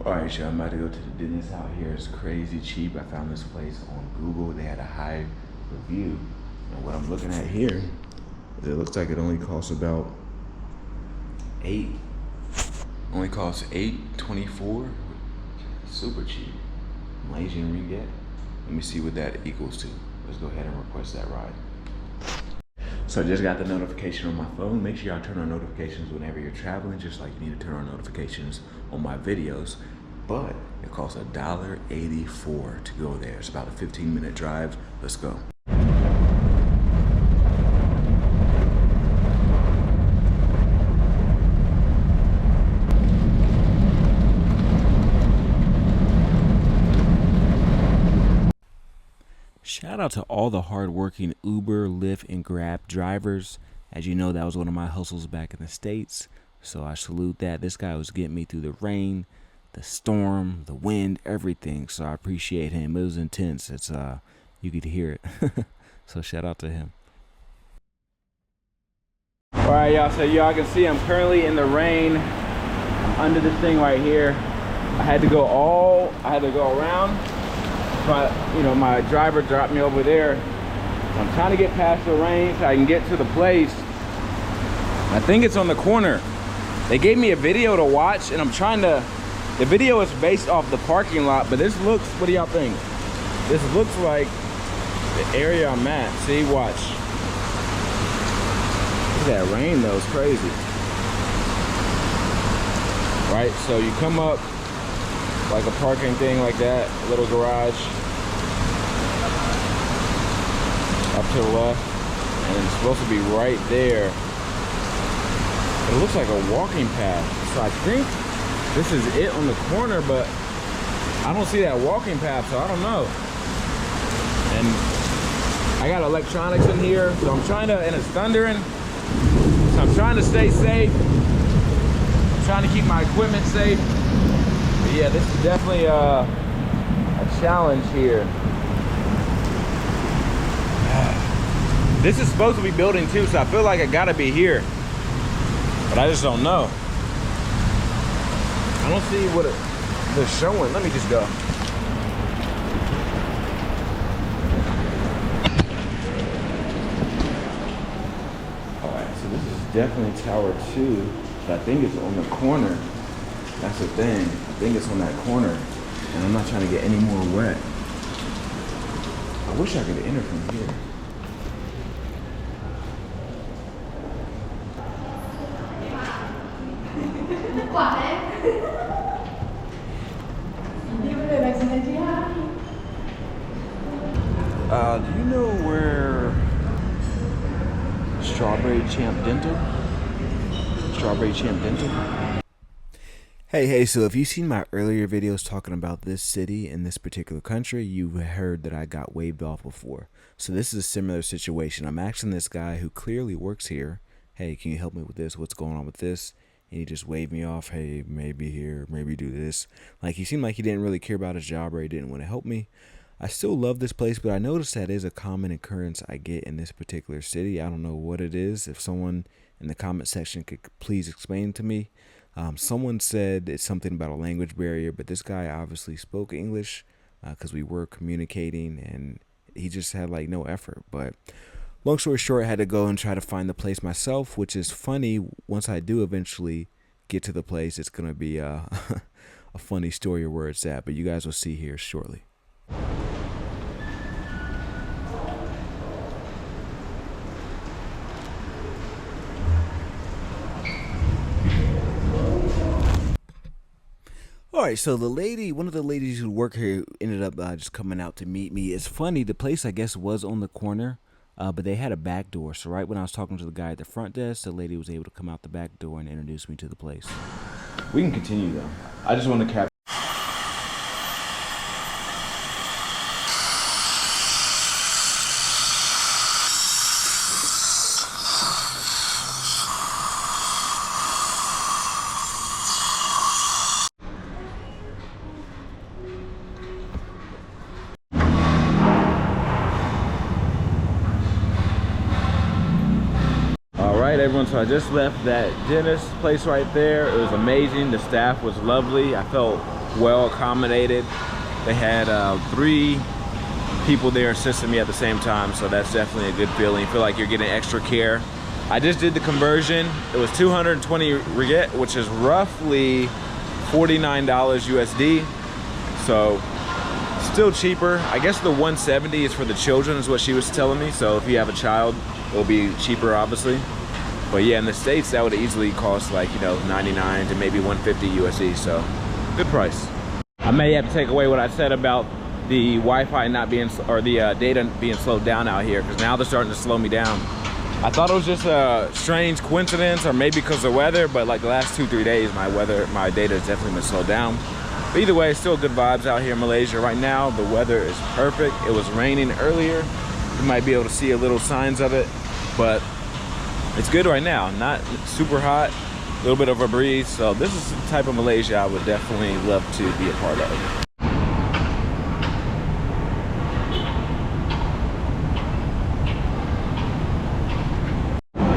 Alright, y'all, I'm about to go to the dentist out here. It's crazy cheap. I found this place on Google. They had a high review. And what I'm looking at here is it looks like it only costs about $8.24. Super cheap. Malaysian ringgit. Let me see what that equals to. Let's go ahead and request that ride. So I just got the notification on my phone. Make sure y'all turn on notifications whenever you're traveling, just like you need to turn on notifications on my videos. But it costs $1.84 to go there. It's about a 15-minute drive. Let's go. Shout out to all the hardworking Uber, Lyft, and Grab drivers. As you know, that was one of my hustles back in the States. So I salute that. This guy was getting me through the rain, the storm, the wind, everything. So I appreciate him. It was intense. It's you could hear it. So shout out to him. All right, y'all. So y'all can see I'm currently in the rain. I'm under this thing right here. I had to go around. My driver dropped me over there. I'm trying to get past the rain so I can get to the place. I think it's on the corner. They gave me a video to watch, and the video is based off the parking lot, but this looks, what do y'all think? This looks like the area I'm at. See, watch. Look at that rain though, it's crazy. Right, so you come up like a parking thing like that, a little garage. Up to the left, and it's supposed to be right there. It looks like a walking path. So I think this is it on the corner, but I don't see that walking path, so I don't know. And I got electronics in here, so and it's thundering. So I'm trying to stay safe. I'm trying to keep my equipment safe. But yeah, this is definitely a challenge here. This is supposed to be building 2, so I feel like I gotta be here. But I just don't know. I don't see what they're showing. Let me just go. Alright, so this is definitely Tower 2, but I think it's on the corner. That's the thing. I think it's on that corner. And I'm not trying to get any more wet. I wish I could enter from here. Do you know where Strawberry Champ Dental? Hey, so if you've seen my earlier videos talking about this city and this particular country, you've heard that I got waved off before. So this is a similar situation. I'm asking this guy who clearly works here, hey, can you help me with this? What's going on with this? And he just waved me off. Hey, maybe here, maybe do this. Like, he seemed like he didn't really care about his job, or he didn't want to help me. I still love this place, but I noticed that is a common occurrence I get in this particular city. I don't know what it is. If someone in the comment section could please explain to me. Someone said it's something about a language barrier, but this guy obviously spoke English because we were communicating, and he just had like no effort. But long story short, I had to go and try to find the place myself, which is funny. Once I do eventually get to the place, it's going to be a funny story of where it's at, but you guys will see here shortly. All right, so one of the ladies who work here ended up just coming out to meet me. It's funny, the place I guess was on the corner, but they had a back door. So right when I was talking to the guy at the front desk, the lady was able to come out the back door and introduce me to the place. We can continue though. I just want to capture. Everyone, so I just left that dentist place right there. It was amazing. The staff was lovely. I felt well accommodated. They had 3 people there assisting me at the same time, so that's definitely a good feeling. You feel like you're getting extra care. I just did the conversion. It was 220 ringgit, which is roughly $49 USD. So still cheaper. I guess the 170 is for the children is what she was telling me. So if you have a child, it'll be cheaper, obviously. But yeah, in the States, that would easily cost like, you know, 99 to maybe 150 USD. So good price. I may have to take away what I said about the Wi-Fi not being, or the data being slowed down out here, because now they're starting to slow me down. I thought it was just a strange coincidence, or maybe because of the weather, but like the last 2-3 days, my data has definitely been slowed down. But either way, still good vibes out here in Malaysia. Right now, the weather is perfect. It was raining earlier. You might be able to see a little signs of it, but it's good right now. Not super hot, a little bit of a breeze. So this is the type of Malaysia I would definitely love to be a part of.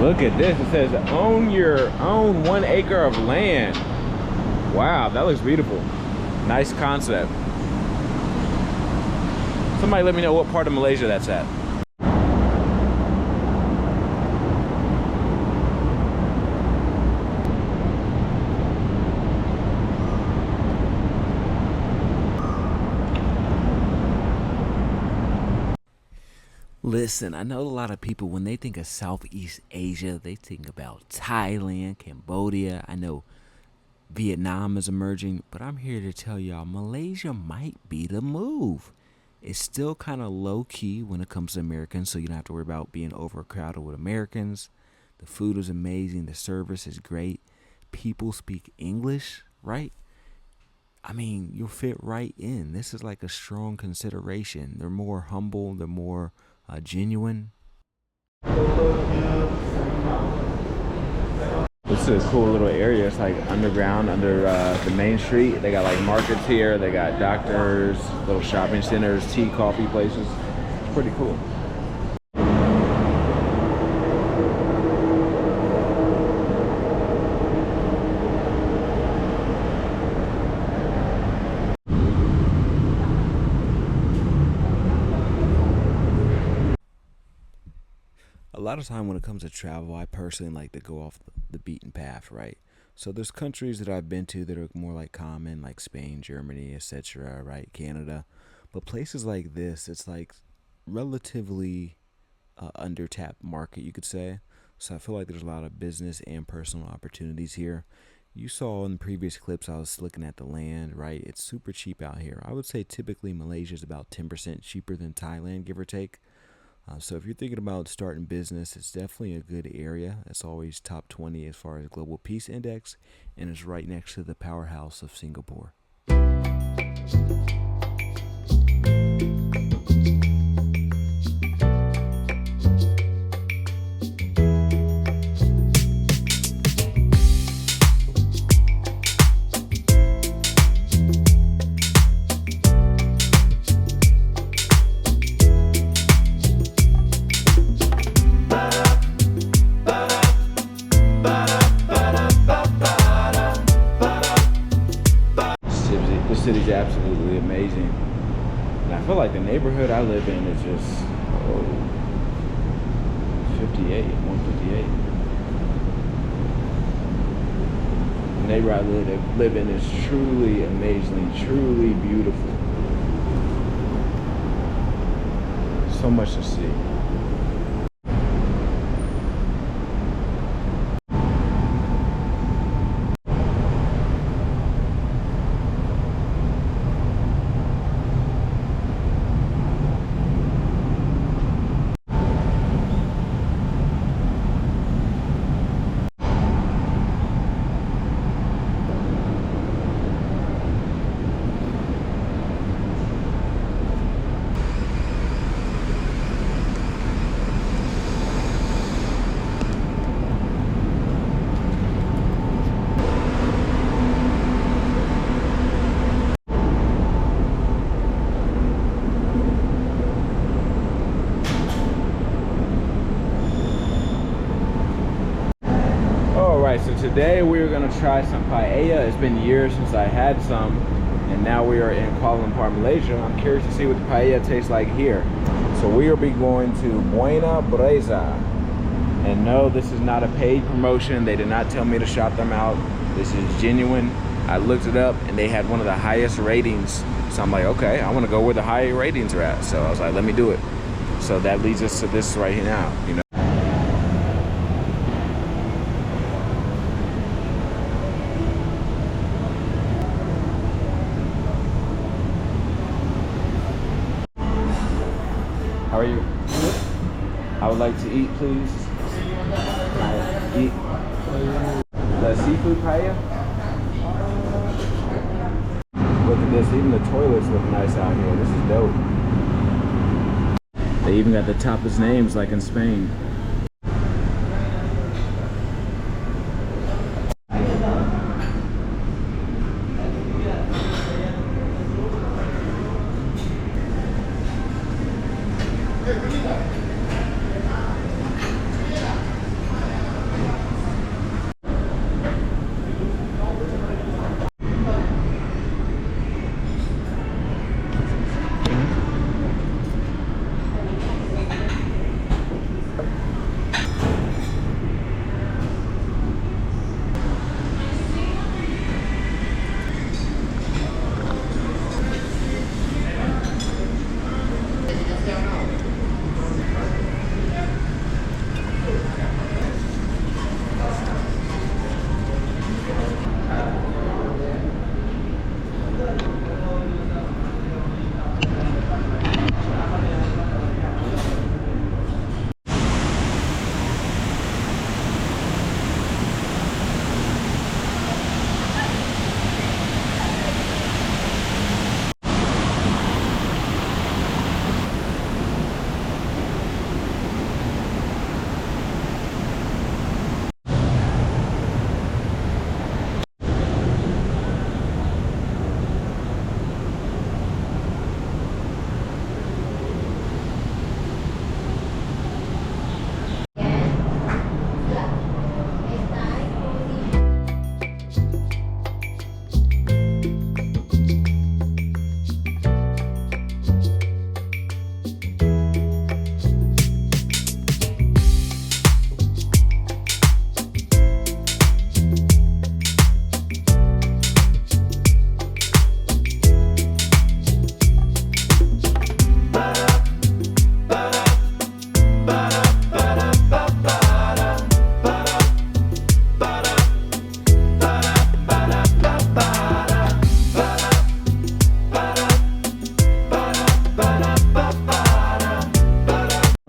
Look at this, it says own your own 1 acre of land. Wow, that looks beautiful. Nice concept. Somebody let me know what part of Malaysia that's at. Listen, I know a lot of people, when they think of Southeast Asia, they think about Thailand, Cambodia. I know Vietnam is emerging, but I'm here to tell y'all Malaysia might be the move. It's still kind of low key when it comes to Americans, so you don't have to worry about being overcrowded with Americans. The food is amazing. The service is great. People speak English, right? I mean, you'll fit right in. This is like a strong consideration. They're more humble. They're more genuine. This is a cool little area. It's like underground under the main street. They got like markets here. They got doctors, little shopping centers, tea, coffee places. It's pretty cool. A lot of time when it comes to travel, I personally like to go off the beaten path, right? So there's countries that I've been to that are more like common, like Spain, Germany, etc., right? Canada. But places like this, it's like relatively under-tapped market, you could say. So I feel like there's a lot of business and personal opportunities here. You saw in the previous clips, I was looking at the land, right? It's super cheap out here. I would say typically Malaysia is about 10% cheaper than Thailand, give or take. So if you're thinking about starting business, it's definitely a good area. It's always top 20 as far as Global Peace Index, and it's right next to the powerhouse of Singapore. This city's absolutely amazing. And I feel like the neighborhood I live in is just 158. The neighborhood I live in is truly amazing, truly beautiful. So much to see. So today we're gonna try some paella. It's been years since I had some, and now we are in Kuala Lumpur, Malaysia. I'm curious to see what the paella tastes like here. So we will be going to Buena Breza. And no, this is not a paid promotion. They did not tell me to shout them out. This is genuine. I looked it up and they had one of the highest ratings. So I'm like, okay, I want to go where the high ratings are at. So I was like, let me do it. So that leads us to this right here now, you know. How are you? I would like to eat, please. Can I eat the seafood paella? Look at this, even the toilets look nice out here. This is dope. They even got the tapas names like in Spain.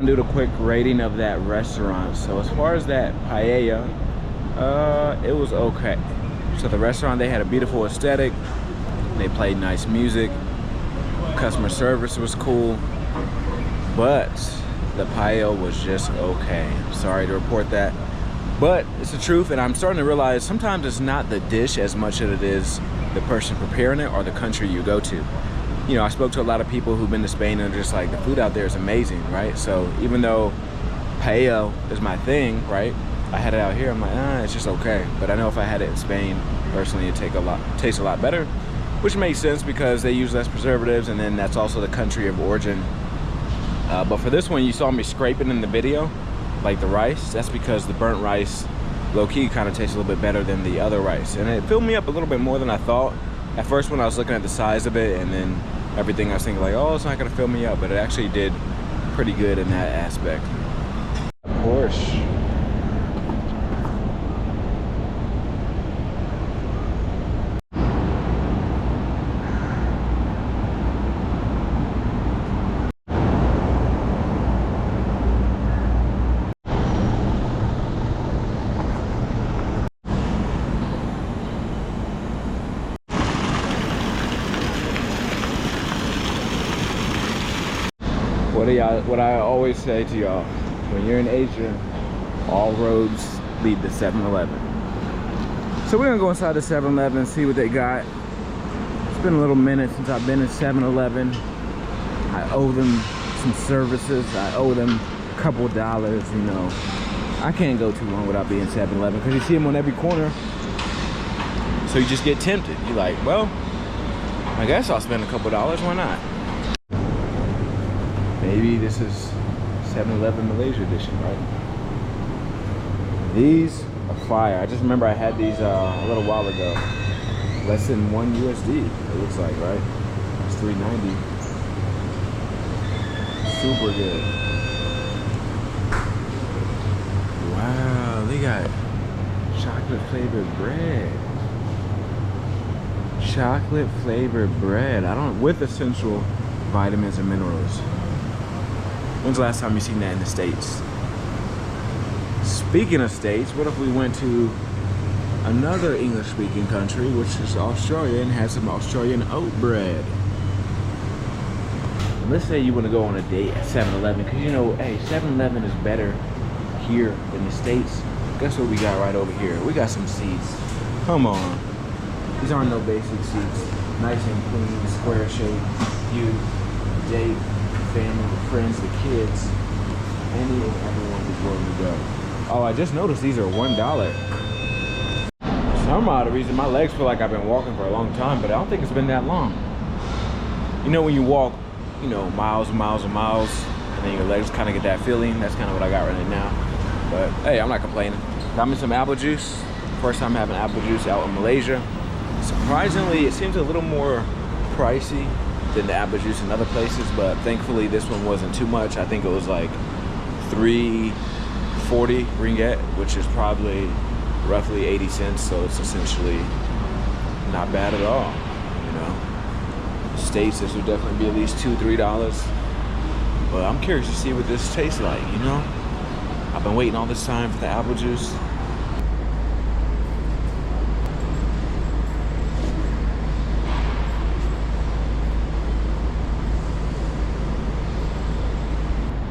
Do the quick rating of that restaurant. So as far as that paella, it was okay. So the restaurant, they had a beautiful aesthetic, they played nice music, customer service was cool, but the paella was just okay. Sorry to report that, but it's the truth. And I'm starting to realize sometimes it's not the dish as much as it is the person preparing it or the country you go to. You know, I spoke to a lot of people who've been to Spain and they're just like, the food out there is amazing, right? So even though paella is my thing, right? I had it out here, I'm like, it's just okay. But I know if I had it in Spain, personally, it'd taste a lot better, which makes sense because they use less preservatives, and then that's also the country of origin. But for this one, you saw me scraping in the video, like the rice. That's because the burnt rice, low-key, kind of tastes a little bit better than the other rice. And it filled me up a little bit more than I thought. At first, when I was looking at the size of it and then everything, I was thinking like, oh, it's not gonna fill me up, but it actually did pretty good in that aspect. Of course. What I always say to y'all, when you're in Asia, all roads lead to 7-Eleven. So we're gonna go inside the 7-Eleven and see what they got. It's been a little minute since I've been in 7-Eleven. I owe them some services. I owe them a couple dollars, you know. I can't go too long without being 7-Eleven because you see them on every corner. So you just get tempted. You're like, well, I guess I'll spend a couple dollars, why not? Maybe this is 7-Eleven Malaysia edition, right? These are fire. I just remember I had these a little while ago. Less than $1 USD, it looks like, right? It's $3.90. Super good. Wow, they got chocolate flavored bread. Chocolate flavored bread. With essential vitamins and minerals. When's the last time you seen that in the States? Speaking of states, what if we went to another English-speaking country, which is Australia, and had some Australian oat bread? And let's say you want to go on a date at 7-Eleven, because you know, hey, 7-Eleven is better here in the States. Guess what we got right over here? We got some seats. Come on. These aren't no basic seats. Nice and clean, square shape. You date, family, the friends, the kids, any and everyone is willing to go. Oh, I just noticed these are $1. Some odd reason my legs feel like I've been walking for a long time, but I don't think it's been that long. You know when you walk, you know, miles and miles and miles, and then your legs kind of get that feeling? That's kind of what I got right now. But hey, I'm not complaining. Got me some apple juice. First time having apple juice out in Malaysia. Surprisingly, it seems a little more pricey than the apple juice in other places, but thankfully this one wasn't too much. I think it was like 340 ringgit, which is probably roughly 80 cents, so it's essentially not bad at all, you know. States, this would definitely be at least $2-3, but I'm curious to see what this tastes like, you know. I've been waiting all this time for the apple juice.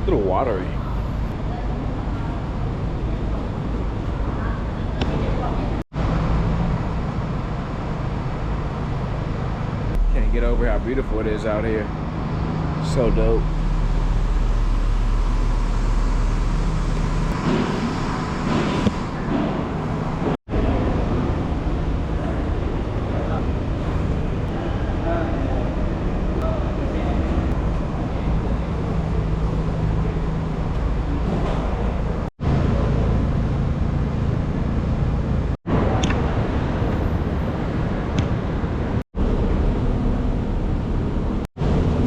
A little watery. Can't get over how beautiful it is out here. So dope.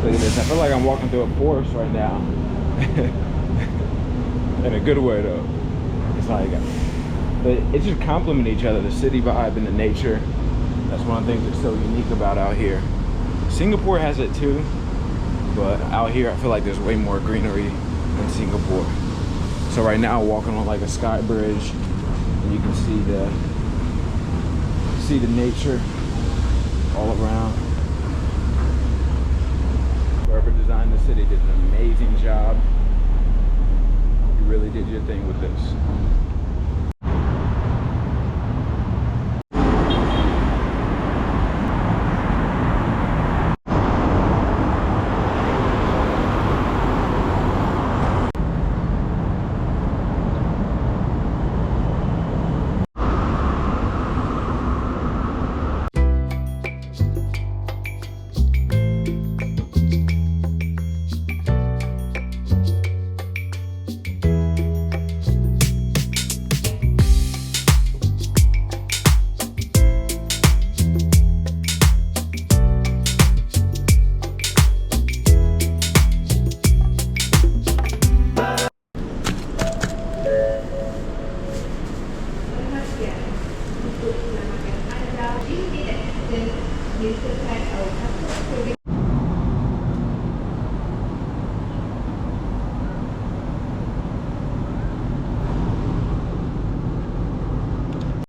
Look at this. I feel like I'm walking through a forest right now. In a good way though. It's like, but it just complement each other. The city vibe and the nature. That's one of the things that's so unique about out here. Singapore has it too, but out here I feel like there's way more greenery than Singapore. So right now walking on like a sky bridge, and you can see the nature all around. Whoever designed the city did an amazing job. You really did your thing with this.